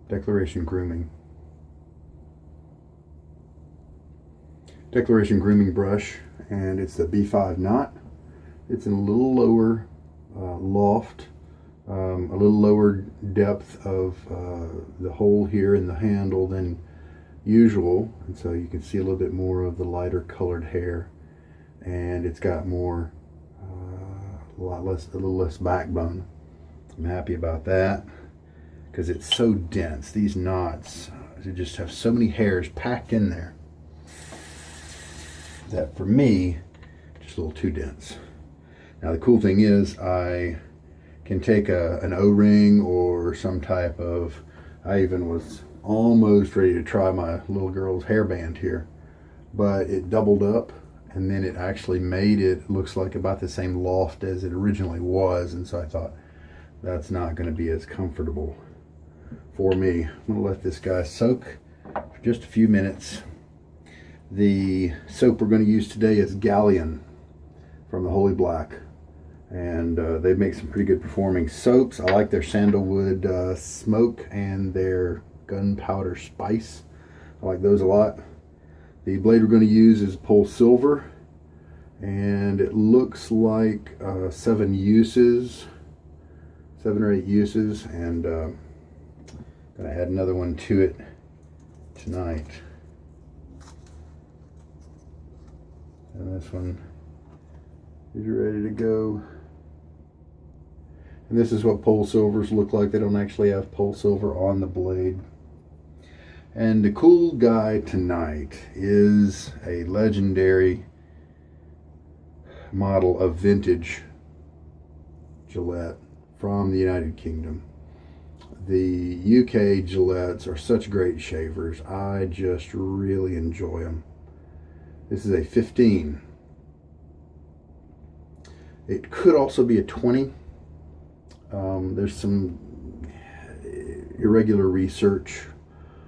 Declaration Grooming. Declaration Grooming brush, and it's the B5 knot. It's in a little lower loft, a little lower depth of the hole here in the handle than usual, and so you can see a little bit more of the lighter colored hair, and it's got more, a little less backbone. I'm happy about that because it's so dense. These knots, they just have so many hairs packed in there that for me, just a little too dense. Now the cool thing is I can take an O-ring or some type of, I even was almost ready to try my little girl's hairband here, but it doubled up and then it actually made it looks like about the same loft as it originally was, and so I thought that's not going to be as comfortable for me. I'm going to let this guy soak for just a few minutes. The soap we're going to use today is Galleon from the Holy Black, and they make some pretty good performing soaps. I like their sandalwood smoke and their gunpowder spice. I like those a lot. The blade we're going to use is PolSilver, and it looks like 7 or 8 uses, and I'm going to add another one to it tonight. And this one is ready to go. And this is what PolSilvers look like. They don't actually have PolSilver on the blade. And the cool guy tonight is a legendary model of vintage Gillette from the United Kingdom. The UK Gillettes are such great shavers. I just really enjoy them. This is a 15. It could also be a 20. There's some irregular research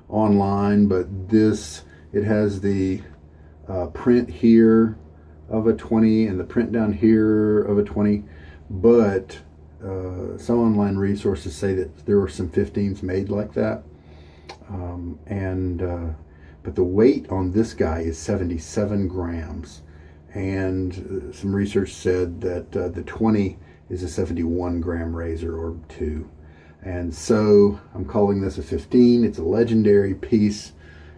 online, but this, it has the print here of a 20 and the print down here of a 20, but some online resources say that there were some 15s made like that, but the weight on this guy is 77 grams, and some research said that the 20 is a 71 gram razor or 2. And so I'm calling this a 15. It's a legendary piece,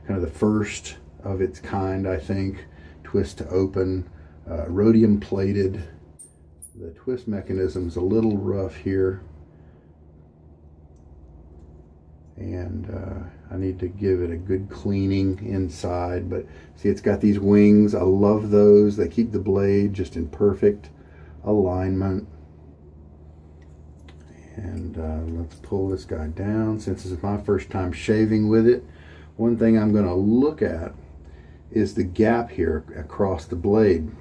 kind of the first of its kind, I think. Twist to open, rhodium plated. The twist mechanism's a little rough here, and I need to give it a good cleaning inside. But see, it's got these wings. I love those. They keep the blade just in perfect alignment. And let's pull this guy down. Since this is my first time shaving with it, one thing I'm going to look at is the gap here across the blade.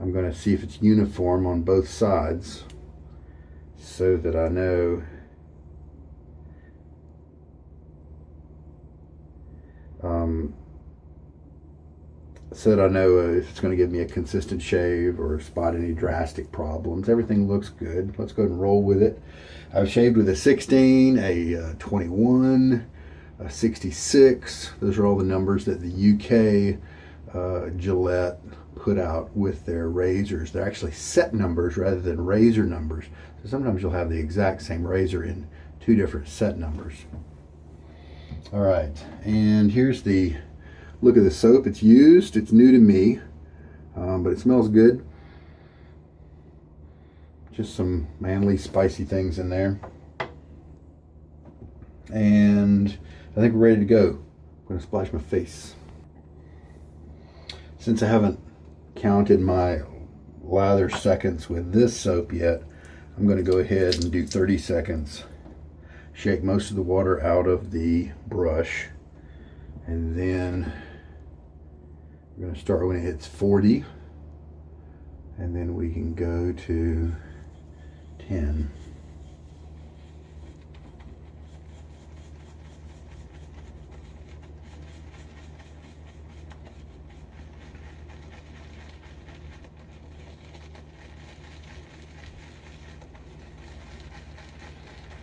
I'm going to see if it's uniform on both sides so that I know if it's going to give me a consistent shave or spot any drastic problems. Everything looks good. Let's go ahead and roll with it. I've shaved with a 16, a 21, a 66. Those are all the numbers that the UK Gillette put out with their razors. They're actually set numbers rather than razor numbers. So sometimes you'll have the exact same razor in 2 different set numbers. All right, and here's the look of the soap. It's used. It's new to me, but it smells good. Just some manly, spicy things in there. And I think we're ready to go. I'm going to splash my face. Since I haven't counted my lather seconds with this soap yet, I'm going to go ahead and do 30 seconds. Shake most of the water out of the brush, and then we're going to start when it hits 40, and then we can go to 10.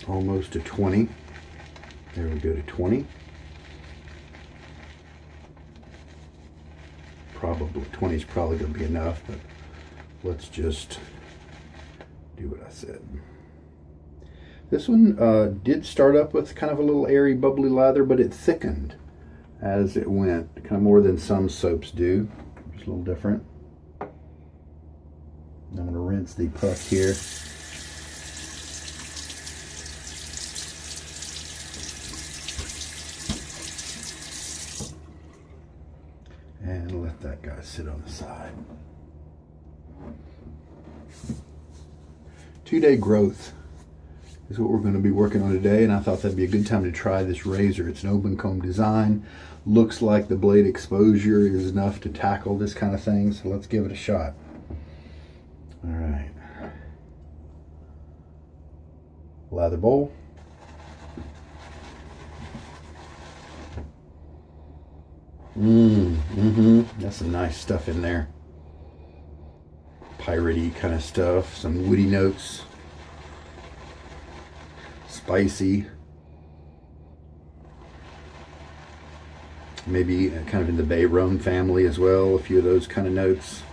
Almost to 20. There we go to 20. Probably 20 is probably going to be enough, but let's just do what I said. This one did start up with kind of a little airy, bubbly lather, but it thickened as it went, kind of more than some soaps do. Just a little different. I'm going to rinse the puck here. And let that guy sit on the side. 2-day growth is what we're going to be working on today, and I thought that'd be a good time to try this razor. It's an open comb design. Looks like the blade exposure is enough to tackle this kind of thing, so let's give it a shot. All right. Lather bowl. That's some nice stuff in there. Piratey kind of stuff, some woody notes. Spicy. Maybe kind of in the Bay Rum family as well, a few of those kind of notes.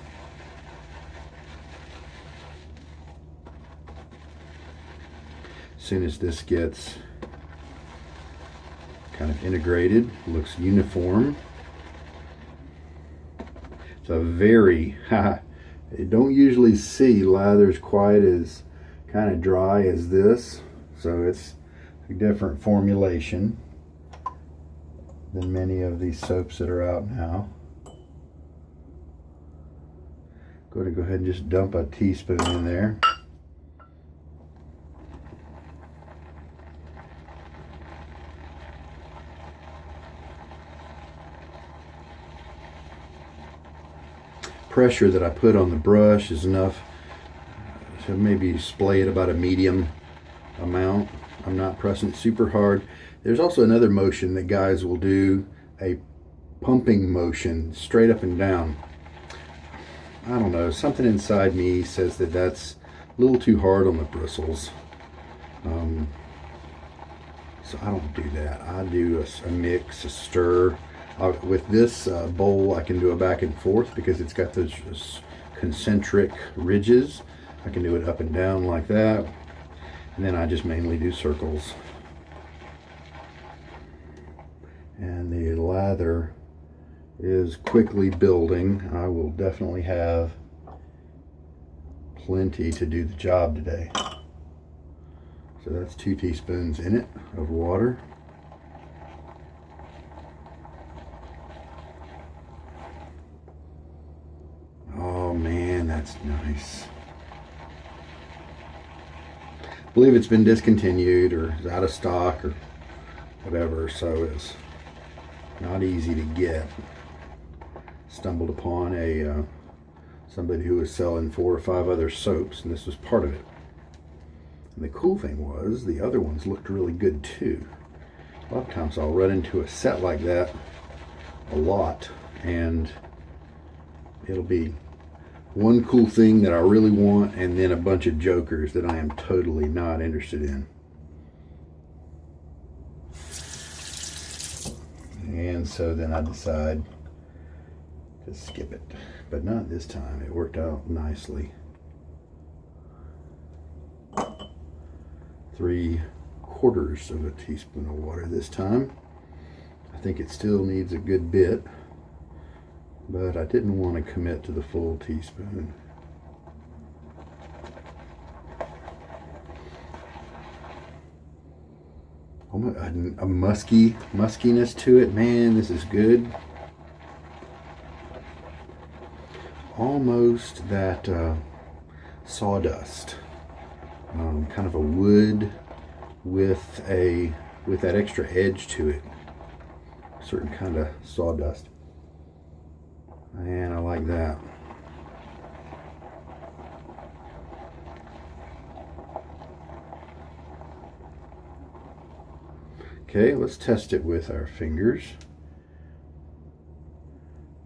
As soon as this gets kind of integrated, looks uniform. It's a very, you don't usually see lathers quite as kind of dry as this, so it's a different formulation than many of these soaps that are out now. Going to go ahead and just dump a teaspoon in there. Pressure that I put on the brush is enough to maybe splay it about a medium amount. I'm not pressing it super hard. There's also another motion that guys will do, a pumping motion straight up and down. I don't know, something inside me says that that's a little too hard on the bristles. So I don't do that. I do a mix, a stir. With this bowl, I can do a back and forth because it's got those concentric ridges. I can do it up and down like that. And then I just mainly do circles. And the lather is quickly building. I will definitely have plenty to do the job today. So that's 2 teaspoons in it of water. Oh man, that's nice. I believe it's been discontinued or is out of stock or whatever, so it's not easy to get. Stumbled upon somebody who was selling 4 or 5 other soaps, and this was part of it. And the cool thing was the other ones looked really good too. A lot of times I'll run into a set like that a lot, and it'll be one cool thing that I really want and then a bunch of jokers that I am totally not interested in. And so then I decide to skip it, but not this time. It worked out nicely. 3/4 of a teaspoon of water this time. I think it still needs a good bit, but I didn't want to commit to the full teaspoon. Oh my, a muskiness to it. Man, this is good. Almost that sawdust, kind of a wood with that extra edge to it. A certain kind of sawdust. And I like that. Okay, let's test it with our fingers.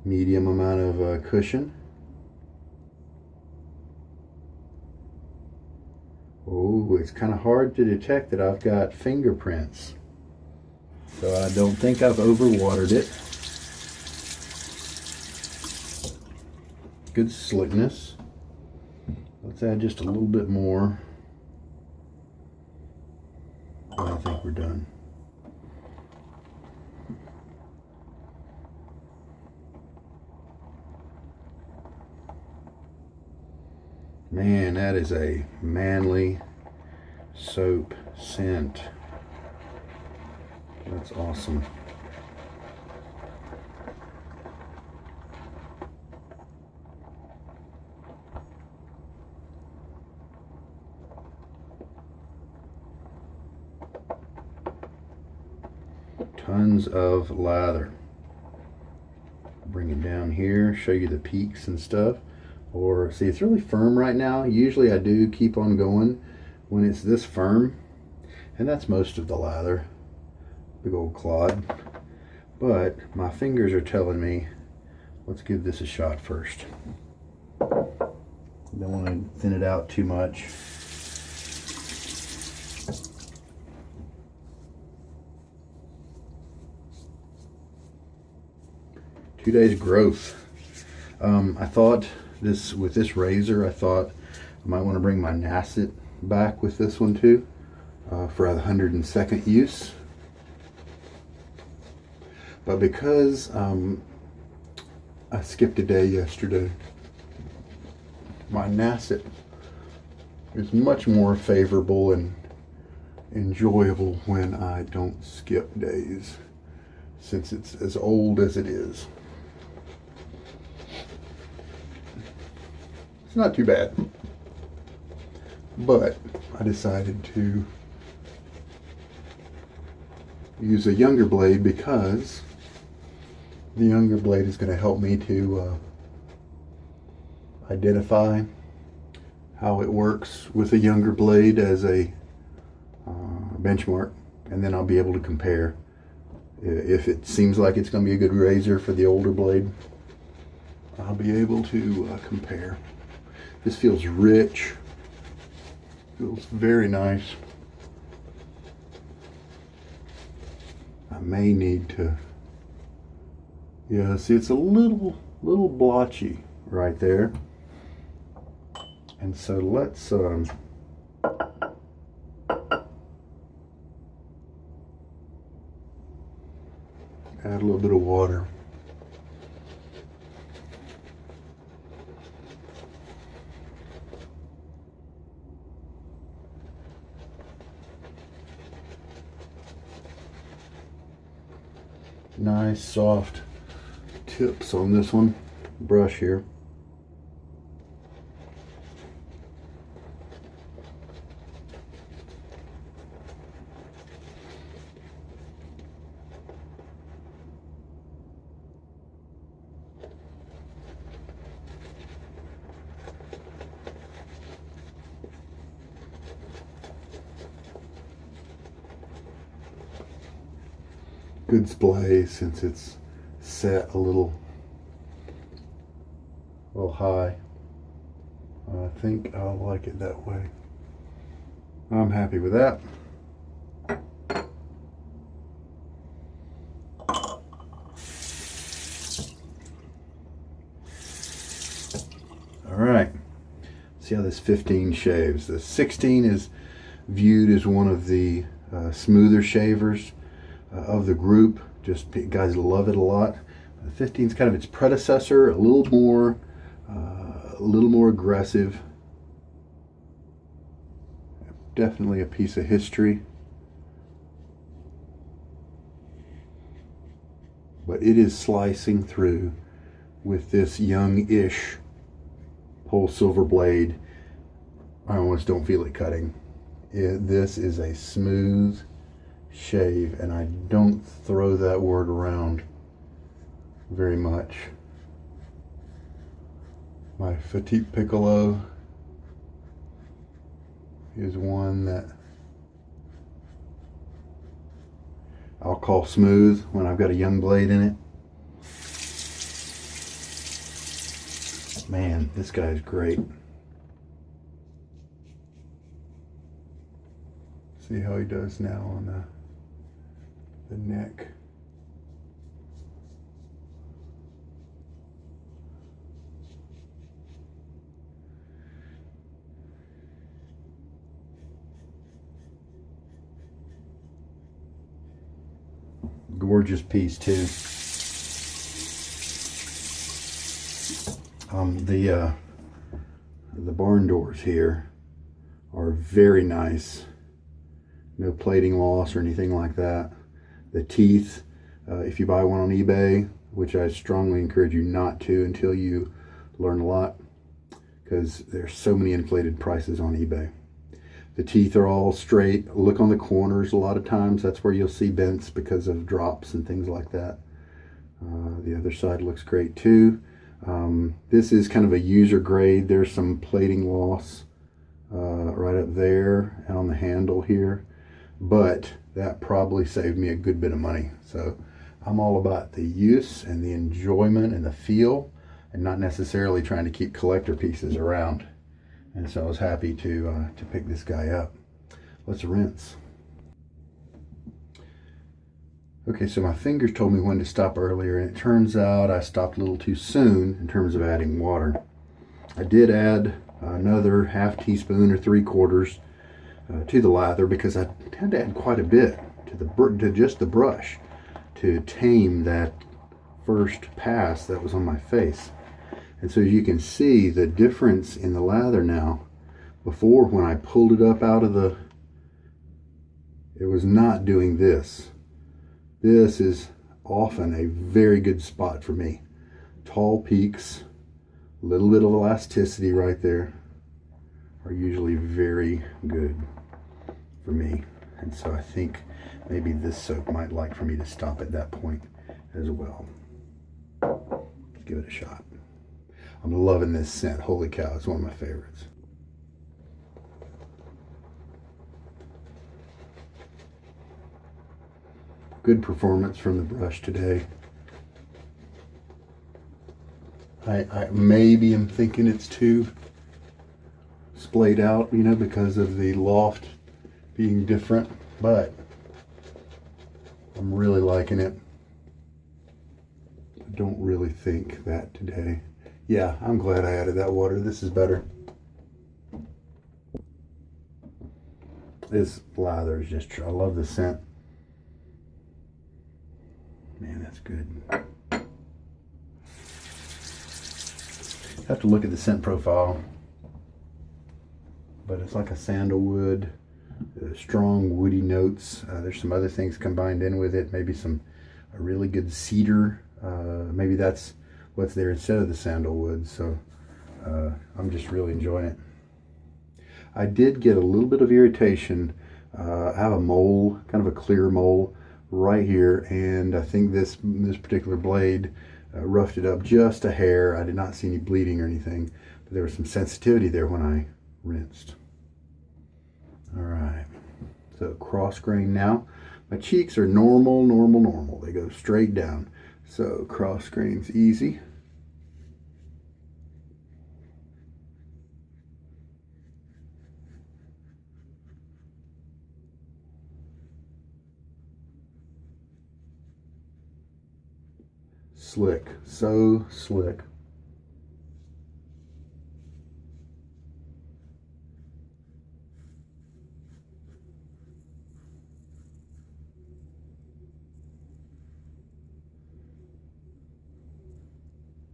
Medium amount of cushion. Oh, it's kind of hard to detect that I've got fingerprints So I don't think I've overwatered it. Good slickness. Let's add just a little bit more. And I think we're done. Man, that is a manly soap scent. That's awesome. Tons of lather. Bring it down here, show you the peaks and stuff. Or see, it's really firm right now. Usually I do keep on going when it's this firm, and that's most of the lather. Big old clod. But my fingers are telling me, let's give this a shot first. Don't want to thin it out too much. Two days growth. I thought with this razor, I thought I might want to bring my Nasset back with this one too for a 102nd use. But because I skipped a day yesterday, my Nasset is much more favorable and enjoyable when I don't skip days, since it's as old as it is. It's not too bad, but I decided to use a younger blade because the younger blade is going to help me to identify how it works with a younger blade as a benchmark, and then I'll be able to compare. If it seems like it's going to be a good razor for the older blade, I'll be able to compare. This feels rich, feels very nice. I may need to, yeah, see, it's a little blotchy right there. And so let's add a little bit of water. Nice soft tips on this one, brush here. Good splay since it's set a little high. I think I'll like it that way. I'm happy with that. All right, see how this 15 shaves. The 16 is viewed as one of the smoother shavers of the group. Just guys love it a lot. The 15 is kind of its predecessor, a little more aggressive. Definitely a piece of history, but it is slicing through with this young-ish PolSilver blade. I almost don't feel it cutting. This is a smooth shave, and I don't throw that word around very much. My Petite Piccolo is one that I'll call smooth when I've got a young blade in it. Man, this guy's great. See how he does now on the neck. gorgeous piece too. The barn doors here are very nice. No plating loss or anything like that. The teeth, if you buy one on eBay, which I strongly encourage you not to until you learn a lot, because there's so many inflated prices on eBay. The teeth are all straight. Look on the corners a lot of times. That's where you'll see bents because of drops and things like that. The other side looks great too. This is kind of a user grade. There's some plating loss right up there and on the handle here, but that probably saved me a good bit of money. So I'm all about the use and the enjoyment and the feel, and not necessarily trying to keep collector pieces around. And so I was happy to pick this guy up. Let's rinse. Okay, so my fingers told me when to stop earlier, and it turns out I stopped a little too soon in terms of adding water. I did add another half teaspoon or 3/4 to the lather, because I had to add quite a bit to just the brush to tame that first pass that was on my face. And so you can see the difference in the lather now. Before, when I pulled it up out of it was not doing this. This is often a very good spot for me. Tall peaks, a little bit of elasticity right there are usually very good for me. And so I think maybe this soap might like for me to stop at that point as well. Let's give it a shot. I'm loving this scent. Holy cow, it's one of my favorites. Good performance from the brush today. I maybe am thinking it's too splayed out, you know, because of the loft being different, but I'm really liking it. I don't really think that today. Yeah, I'm glad I added that water. This is better. This lather is just, I love the scent. Man, that's good. Have to look at the scent profile, but it's like a sandalwood, strong woody notes. There's some other things combined in with it. Maybe a really good cedar. Maybe that's what's there instead of the sandalwood. So I'm just really enjoying it. I did get a little bit of irritation. I have a mole, kind of a clear mole right here, and I think this particular blade roughed it up just a hair. I did not see any bleeding or anything, but there was some sensitivity there when I rinsed. All right, so cross grain now. My cheeks are normal. They go straight down. So cross grain's easy. Slick, so slick.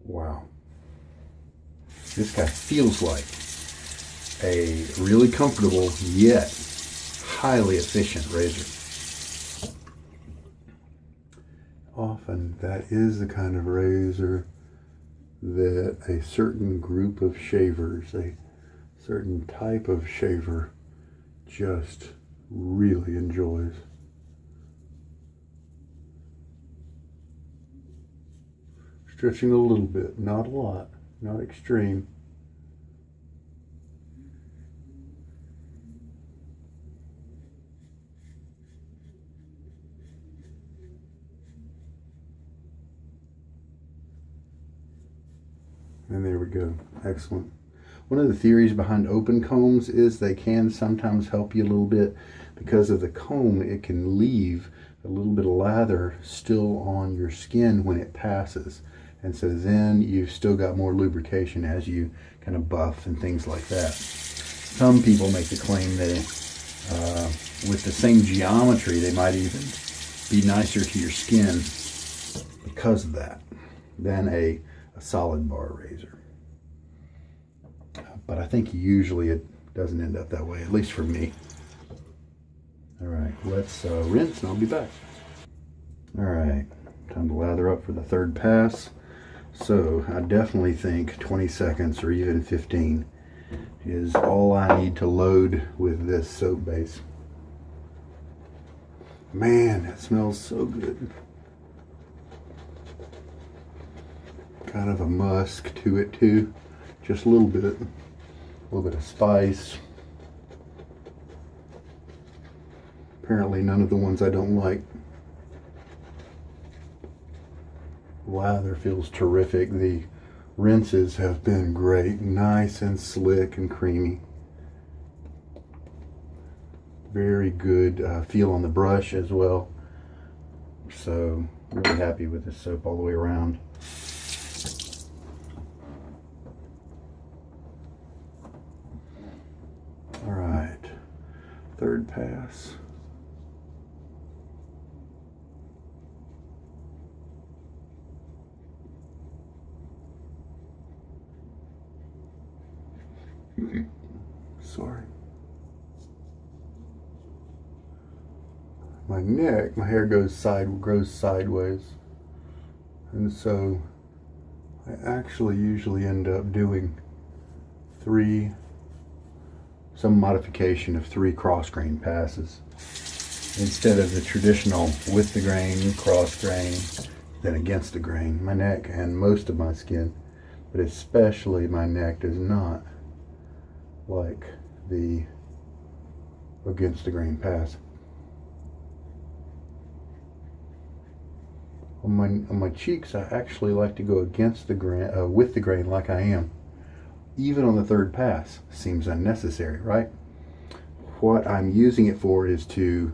Wow. This guy feels like a really comfortable yet highly efficient razor. Often that is the kind of razor that a certain group of shavers, a certain type of shaver, just really enjoys. Stretching a little bit, not a lot, not extreme. And there we go. Excellent. One of the theories behind open combs is they can sometimes help you a little bit because of the comb. It can leave a little bit of lather still on your skin when it passes. And so then you've still got more lubrication as you kind of buff and things like that. Some people make the claim that with the same geometry, they might even be nicer to your skin because of that than a solid bar razor. But I think usually it doesn't end up that way, at least for me. All right, let's rinse and I'll be back. All right, time to lather up for the third pass. So I definitely think 20 seconds or even 15 is all I need to load with this soap base. Man, that smells so good. Kind of a musk to it too, just a little bit of spice. Apparently none of the ones I don't like. Lather feels terrific. The rinses have been great, nice and slick and creamy. Very good feel on the brush as well. So really happy with this soap all the way around. All right, third pass. Sorry. My neck, my hair grows sideways, and so I actually usually end up doing some modification of 3 cross grain passes instead of the traditional with the grain, cross grain, then against the grain. My neck and most of my skin, but especially my neck, does not like the against the grain pass. On my cheeks, I actually like to go against the grain, with the grain like I am. Even on the third pass, seems unnecessary, right? What I'm using it for is to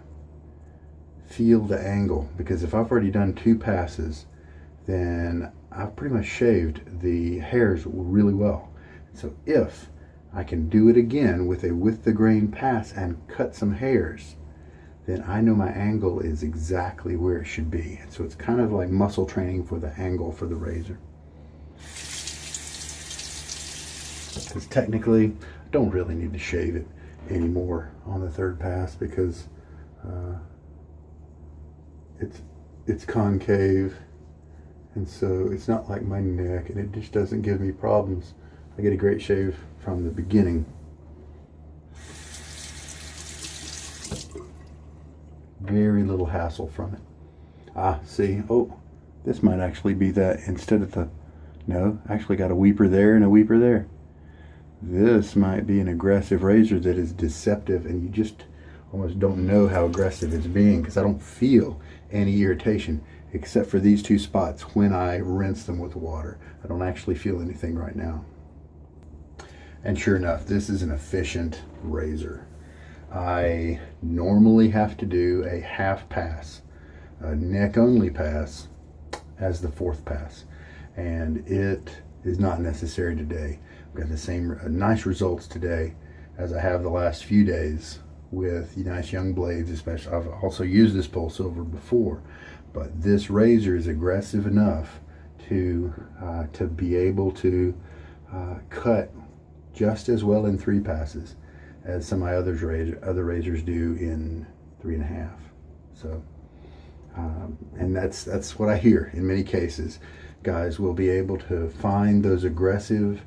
feel the angle, because if I've already done 2 passes, then I've pretty much shaved the hairs really well. So if I can do it again with the grain pass and cut some hairs, then I know my angle is exactly where it should be. And so it's kind of like muscle training for the angle for the razor. Because technically, I don't really need to shave it anymore on the third pass, because it's concave, and so it's not like my neck, and it just doesn't give me problems. I get a great shave from the beginning. Very little hassle from it. See, oh, this might actually be that instead of no, actually got a weeper there and a weeper there. This might be an aggressive razor that is deceptive, and you just almost don't know how aggressive it's being, because I don't feel any irritation except for these 2 spots when I rinse them with water. I don't actually feel anything right now. And sure enough, this is an efficient razor. I normally have to do a half pass, a neck only pass, as the 4th pass, and it is not necessary today. I've got the same nice results today as I have the last few days with nice young blades. Especially, I've also used this PolSilver before, but this razor is aggressive enough to be able to cut just as well in 3 passes as some of my other razors do in 3.5. So, and that's what I hear in many cases. Guys will be able to find those aggressive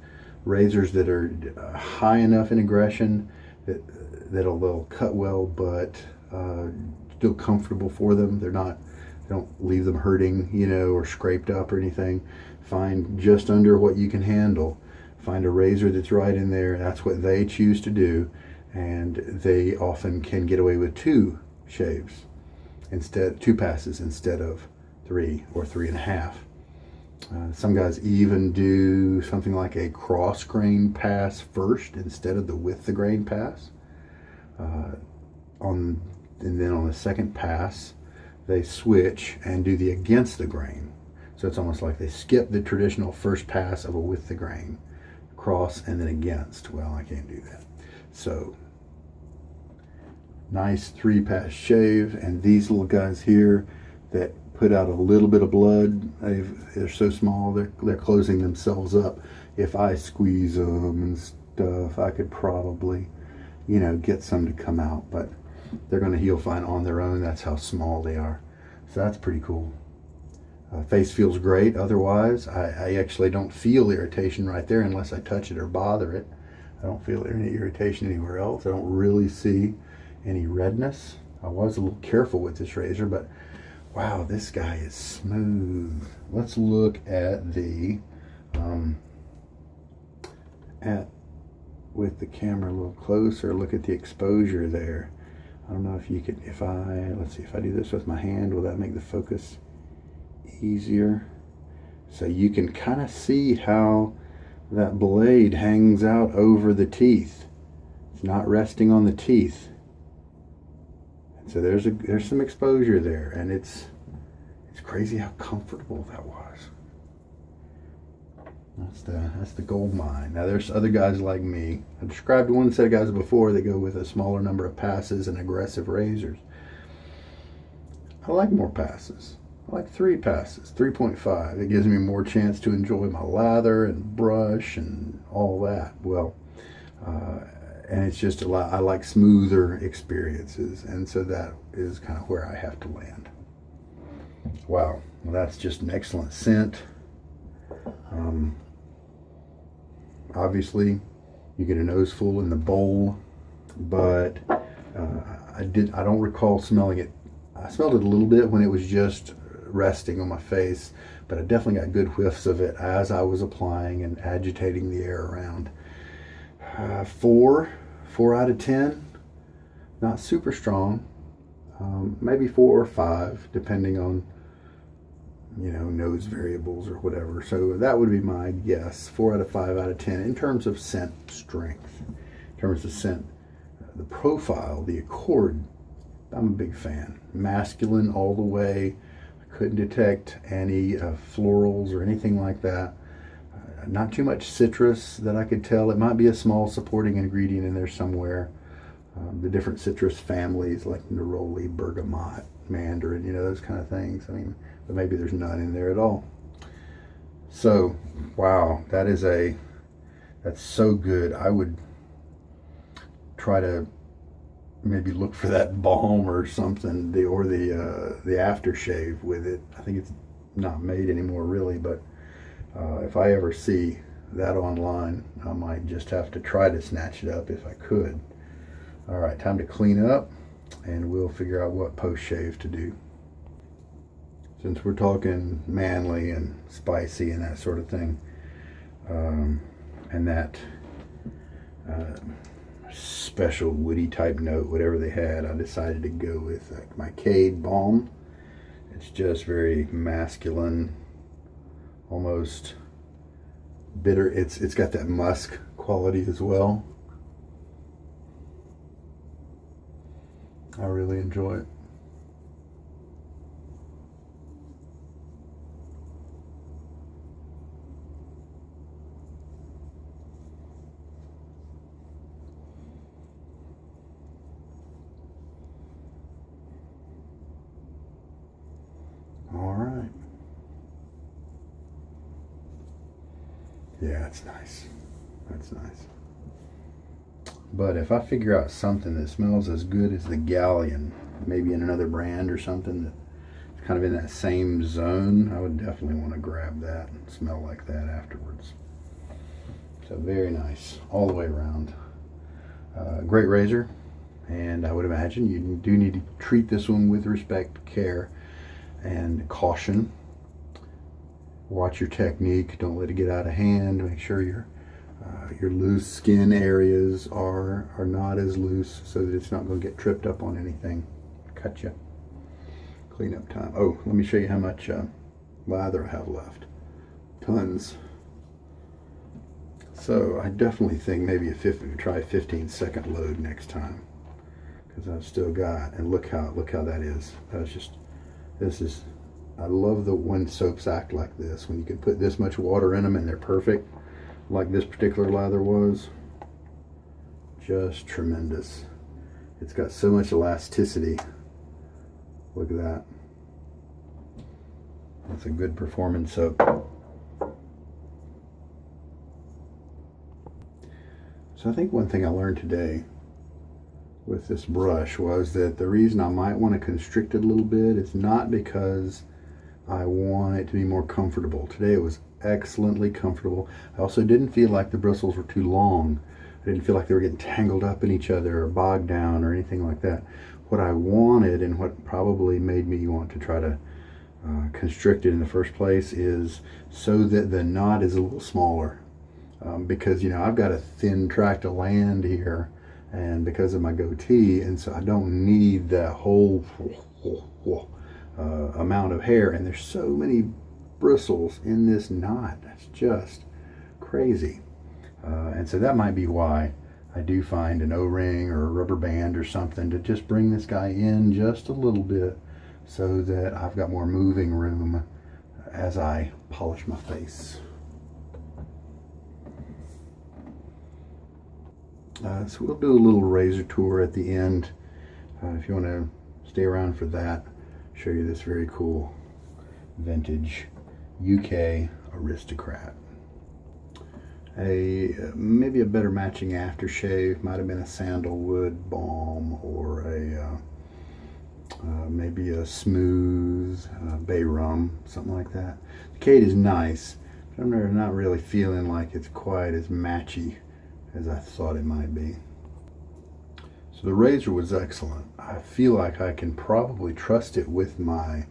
razors that are high enough in aggression that they'll cut well, but still comfortable for them. They don't leave them hurting, or scraped up or anything. Find just under what you can handle. Find a razor that's right in there. That's what they choose to do, and they often can get away with 2 shaves 2 passes instead of 3 or 3.5. Some guys even do something like a cross grain pass first instead of the with the grain pass. And then on the second pass, they switch and do the against the grain. So it's almost like they skip the traditional first pass of a with the grain, cross, and then against. Well, I can't do that. So nice 3-pass shave. And these little guys here that put out a little bit of blood, they're so small, they're closing themselves up. If I squeeze them and stuff, I could probably, you know, get some to come out, but they're going to heal fine on their own. That's how small they are. So that's pretty cool. Face feels great. Otherwise, I actually don't feel irritation right there unless I touch it or bother it. I don't feel any irritation anywhere else. I don't really see any redness. I was a little careful with this razor, but wow, this guy is smooth. Let's look at the with the camera a little closer. Look at the exposure there. I don't know if you could, let's see, if I do this with my hand, will that make the focus easier? So you can kind of see how that blade hangs out over the teeth. It's not resting on the teeth. And so there's some exposure there, and it's crazy how comfortable that was. That's the gold mine. Now there's other guys like me. I described one set of guys before that go with a smaller number of passes and aggressive razors. I like more passes. I like 3 passes, 3.5. It gives me more chance to enjoy my lather and brush and all that. Well, and it's just a lot. I like smoother experiences, and so that is kind of where I have to land. Wow, well, that's just an excellent scent. Obviously, you get a nose full in the bowl, but I don't recall smelling it. I smelled it a little bit when it was just resting on my face, but I definitely got good whiffs of it as I was applying and agitating the air around. 4 out of 10. Not super strong. Maybe 4 or 5, depending on, you know, nose variables or whatever. So that would be my guess. 4 out of 5 out of 10 in terms of scent strength. In terms of scent, the profile, the accord, I'm a big fan. Masculine all the way. I couldn't detect any florals or anything like that. Not too much citrus that I could tell. It might be a small supporting ingredient in there somewhere. The different citrus families like neroli, bergamot, mandarin, you know, those kind of things. I mean, but maybe there's none in there at all. So, wow, that's so good. I would try to maybe look for that balm or something, or the aftershave with it. I think it's not made anymore really, but if I ever see that online, I might just have to try to snatch it up if I could. All right, time to clean up, and we'll figure out what post-shave to do. Since we're talking manly and spicy and that sort of thing, and that special woody type note, whatever they had, I decided to go with my Cade balm. It's just very masculine, almost bitter. It's got that musk quality as well. I really enjoy it. All right. Yeah, it's nice. That's nice. But if I figure out something that smells as good as the Galleon, maybe in another brand or something that's kind of in that same zone, I would definitely want to grab that and smell like that afterwards. So very nice all the way around. Great razor, and I would imagine you do need to treat this one with respect, care, and caution. Watch your technique. Don't let it get out of hand. Make sure your loose skin areas are not as loose so that it's not going to get tripped up on anything. Cut you. Cleanup time. Oh, let me show you how much lather I have left. Tons. So I definitely think maybe try a 15-second load next time, because I've still got, and look how that is. I love when soaps act like this, when you can put this much water in them and they're perfect, like this particular lather was. Just tremendous. It's got so much elasticity. Look at that. That's a good performance soap. So I think one thing I learned today with this brush was that the reason I might want to constrict it a little bit is not because I want it to be more comfortable. Today it was excellently comfortable. I also didn't feel like the bristles were too long. I didn't feel like they were getting tangled up in each other or bogged down or anything like that. What I wanted, and what probably made me want to try to constrict it in the first place, is so that the knot is a little smaller. Because, you know, I've got a thin tract of land here, and because of my goatee, and so I don't need that whole amount of hair, and there's so many bristles in this knot. That's just crazy. And so that might be why I do find an O-ring or a rubber band or something to just bring this guy in just a little bit so that I've got more moving room as I polish my face. So we'll do a little razor tour at the end. If you want to stay around for that, show you this very cool vintage UK Aristocrat. Maybe a better matching aftershave might have been a sandalwood balm, or maybe a smooth bay rum, something like that. The Cade is nice, but I'm not really feeling like it's quite as matchy as I thought it might be. So the razor was excellent. I feel like I can probably trust it with my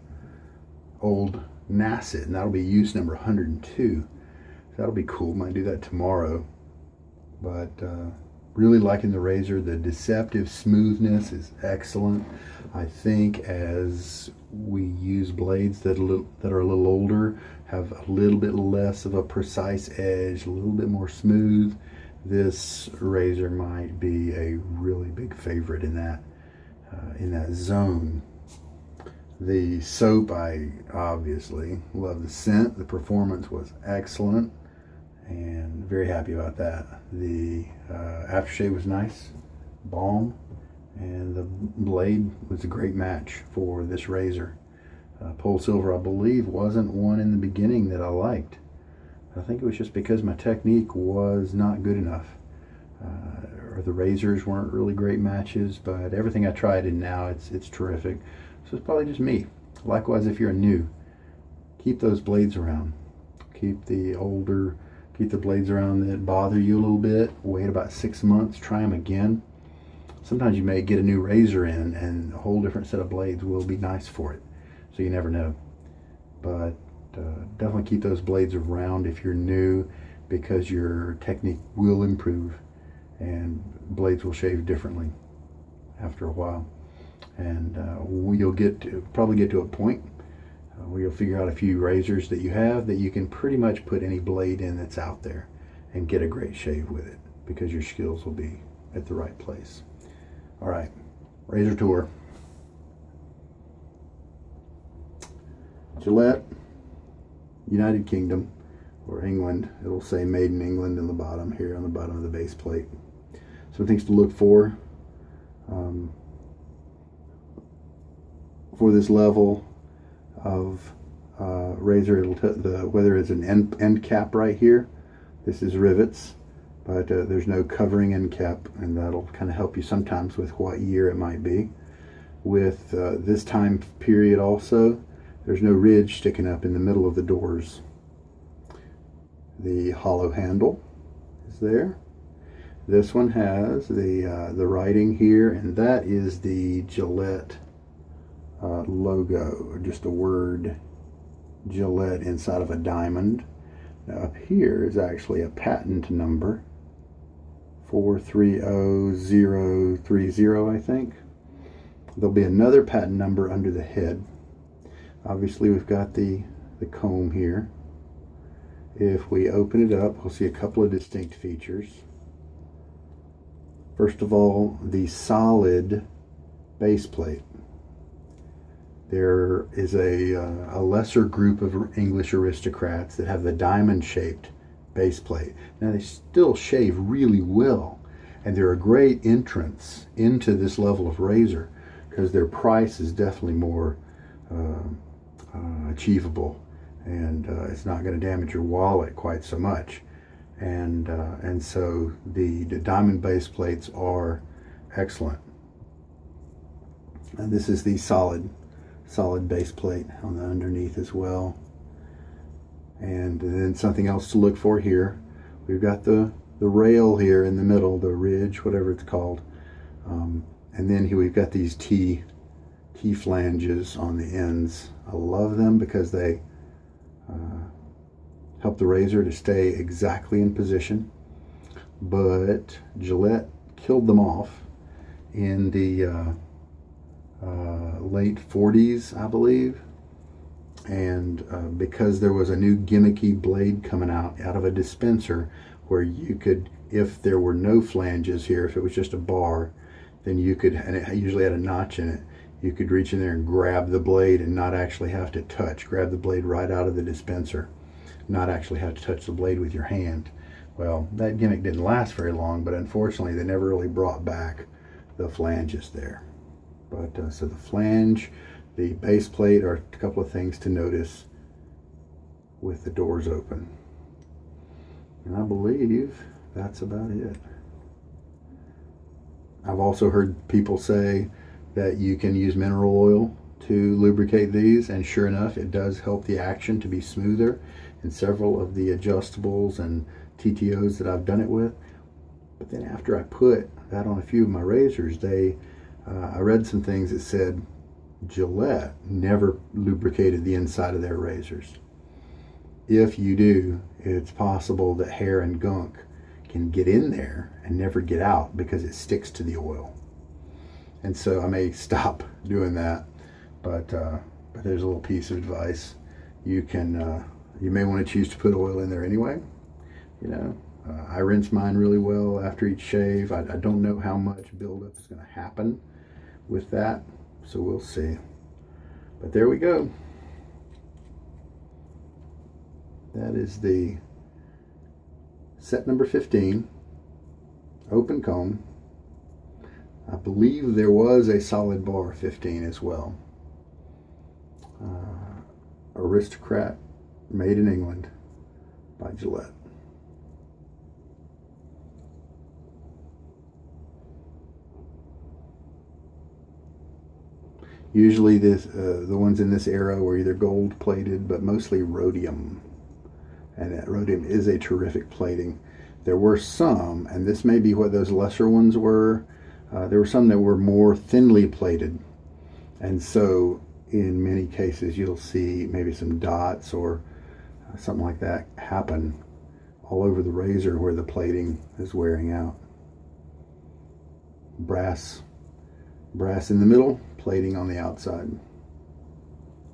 old Nasset, and that'll be use number 102. So that'll be cool. Might do that tomorrow. But really liking the razor. The deceptive smoothness is excellent. I think as we use blades that are a little older, have a little bit less of a precise edge, a little bit more smooth, this razor might be a really big favorite in that zone. The soap, I obviously love the scent. The performance was excellent, and very happy about that. The aftershave was nice, balm, and the blade was a great match for this razor. PolSilver, I believe, wasn't one in the beginning that I liked. I think it was just because my technique was not good enough, or the razors weren't really great matches, but everything I tried and now it's terrific. So it's probably just me. Likewise, if you're new, keep those blades around. Keep the blades around that bother you a little bit. Wait about 6 months, try them again. Sometimes you may get a new razor in and a whole different set of blades will be nice for it. So you never know. But definitely keep those blades around if you're new, because your technique will improve and blades will shave differently after a while. And you'll probably get to a point where you'll figure out a few razors that you have that you can pretty much put any blade in that's out there and get a great shave with it, because your skills will be at the right place. All right, razor tour. Gillette, United Kingdom, or England. It'll say made in England in the bottom here, on the bottom of the base plate. Some things to look for this level of razor. Whether it's an end cap right here. This is rivets, but there's no covering end cap, and that'll kind of help you sometimes with what year it might be. With this time period also, there's no ridge sticking up in the middle of the doors. The hollow handle is there. This one has the writing here, and that is the Gillette logo, or just the word Gillette inside of a diamond. Now up here is actually a patent number, 430030, I think. There'll be another patent number under the head. Obviously we've got the comb here. If we open it up, we'll see a couple of distinct features. First of all, the solid base plate. There is a lesser group of English aristocrats that have the diamond-shaped base plate. Now they still shave really well, And they're a great entrance into this level of razor because their price is definitely more achievable, and it's not going to damage your wallet quite so much. And so the diamond base plates are excellent. And this is the solid base plate on the underneath as well. And then something else to look for here, we've got the rail here in the middle, the ridge, whatever it's called. And then here we've got these T flanges on the ends. I love them because they help the razor to stay exactly in position. But Gillette killed them off in the late 40s, I believe. And because there was a new gimmicky blade coming out of a dispenser where you could, if there were no flanges here, if it was just a bar, then you could, and it usually had a notch in it, you could reach in there and grab the blade and not actually have to grab the blade right out of the dispenser, not actually have to touch the blade with your hand. Well, that gimmick didn't last very long, but unfortunately they never really brought back the flanges there. But so the flange, the base plate are a couple of things to notice with the doors open. And I believe that's about it. I've also heard people say that you can use mineral oil to lubricate these, and sure enough, it does help the action to be smoother in several of the adjustables and TTOs that I've done it with. But then after I put that on a few of my razors, I read some things that said Gillette never lubricated the inside of their razors. If you do, it's possible that hair and gunk can get in there and never get out because it sticks to the oil. And so I may stop doing that, but there's a little piece of advice. You may want to choose to put oil in there anyway. You know, I rinse mine really well after each shave. I don't know how much buildup is going to happen with that, so we'll see. But there we go. That is the set number 15, open comb. I believe there was a solid bar 15 as well. Aristocrat, made in England by Gillette. Usually the ones in this era were either gold plated, but mostly rhodium. And that rhodium is a terrific plating. There were some, and this may be what those lesser ones were, there were some that were more thinly plated. And so in many cases you'll see maybe some dots or something like that happen all over the razor where the plating is wearing out. Brass in the middle, plating on the outside.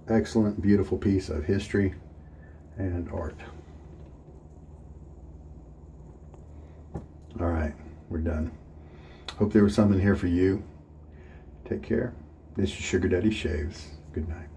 Excellent, beautiful piece of history and art. All right, we're done. Hope there was something here for you. Take care. This is Sugar Daddy Shaves. Good night.